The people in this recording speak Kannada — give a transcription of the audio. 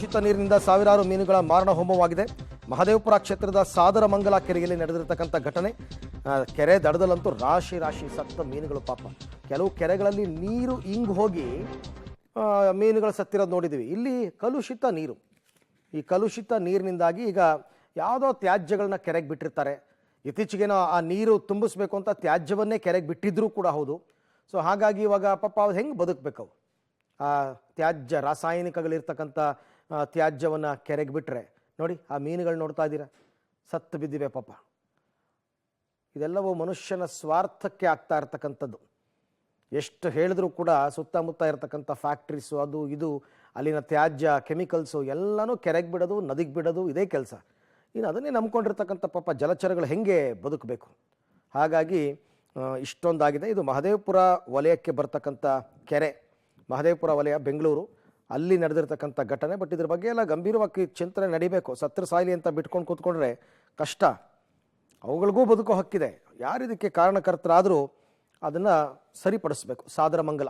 ಕಲುಷಿತ ನೀರಿನಿಂದ ಸಾವಿರಾರು ಮೀನುಗಳ ಮಾರಣ ಹೋಮವಾಗಿದೆ. ಮಹದೇವಪುರ ಕ್ಷೇತ್ರದ ಸಾದರಮಂಗಲ ಕೆರೆಯಲ್ಲಿ ನಡೆದಿರತಕ್ಕಂಥ ಘಟನೆ. ಕೆರೆ ದಡದಲ್ಲಂತೂ ರಾಶಿ ರಾಶಿ ಸತ್ತ ಮೀನುಗಳು ಪಾಪ. ಕೆಲವು ಕೆರೆಗಳಲ್ಲಿ ನೀರು ಇಂಗು ಹೋಗಿ ಮೀನುಗಳು ಸತ್ತಿರೋದು ನೋಡಿದ್ದೀವಿ. ಇಲ್ಲಿ ಕಲುಷಿತ ನೀರು, ಈ ಕಲುಷಿತ ನೀರಿನಿಂದಾಗಿ ಈಗ ಯಾವುದೋ ತ್ಯಾಜ್ಯಗಳನ್ನ ಕೆರೆಗೆ ಬಿಟ್ಟಿರ್ತಾರೆ. ಇತ್ತೀಚೆಗೇನೋ ಆ ನೀರು ತುಂಬಿಸ್ಬೇಕು ಅಂತ ತ್ಯಾಜ್ಯವನ್ನೇ ಕೆರೆಗೆ ಬಿಟ್ಟಿದ್ರೂ ಕೂಡ ಹೌದು. ಸೊ ಹಾಗಾಗಿ ಇವಾಗ ಪಾಪ ಅವ್ರು ಹೆಂಗೆ ಬದುಕಬೇಕು? ಆ ತ್ಯಾಜ್ಯ ರಾಸಾಯನಿಕಗಳಿರ್ತಕ್ಕಂಥ ತ್ಯಾಜ್ಯವನ್ನು ಕೆರೆಗೆ ಬಿಟ್ಟರೆ ನೋಡಿ, ಆ ಮೀನುಗಳು ನೋಡ್ತಾ ಇದ್ದೀರಾ, ಸತ್ತು ಬಿದ್ದಿವೆ ಪಾಪ. ಇದೆಲ್ಲವೂ ಮನುಷ್ಯನ ಸ್ವಾರ್ಥಕ್ಕೆ ಆಗ್ತಾ ಇರ್ತಕ್ಕಂಥದ್ದು. ಎಷ್ಟು ಹೇಳಿದ್ರೂ ಕೂಡ ಸುತ್ತಮುತ್ತ ಇರತಕ್ಕಂಥ ಫ್ಯಾಕ್ಟ್ರೀಸು, ಅದು ಇದು, ಅಲ್ಲಿನ ತ್ಯಾಜ್ಯ ಕೆಮಿಕಲ್ಸು ಎಲ್ಲನೂ ಕೆರೆಗೆ ಬಿಡೋದು, ನದಿಗೆ ಬಿಡೋದು, ಇದೇ ಕೆಲಸ. ಇನ್ನು ಅದನ್ನೇ ನಂಬ್ಕೊಂಡಿರ್ತಕ್ಕಂಥ ಪಾಪ ಜಲಚರಗಳು ಹೆಂಗೆ ಬದುಕಬೇಕು? ಹಾಗಾಗಿ ಇಷ್ಟೊಂದಾಗಿದೆ. ಇದು ಮಹದೇವಪುರ ವಲಯಕ್ಕೆ ಬರ್ತಕ್ಕಂಥ ಕೆರೆ, ಮಹದೇವಪುರ ವಲಯ, ಬೆಂಗಳೂರು, ಅಲ್ಲಿ ನಡೆದಿರ್ತಕ್ಕಂಥ ಘಟನೆ. ಬಟ್ ಇದ್ರ ಬಗ್ಗೆ ಎಲ್ಲ ಗಂಭೀರವಾಗಿ ಚಿಂತನೆ ನಡಿಬೇಕು. ಸತ್ರ ಸಾಯ್ಲಿ ಅಂತ ಬಿಟ್ಕೊಂಡು ಕೂತ್ಕೊಂಡ್ರೆ ಕಷ್ಟ. ಅವುಗಳಿಗೂ ಬದುಕೋ ಹಕ್ಕಿದೆ. ಯಾರಿದಕ್ಕೆ ಕಾರಣಕರ್ತರಾದರೂ ಅದನ್ನು ಸರಿಪಡಿಸ್ಬೇಕು. ಸಾದರಮಂಗಲ.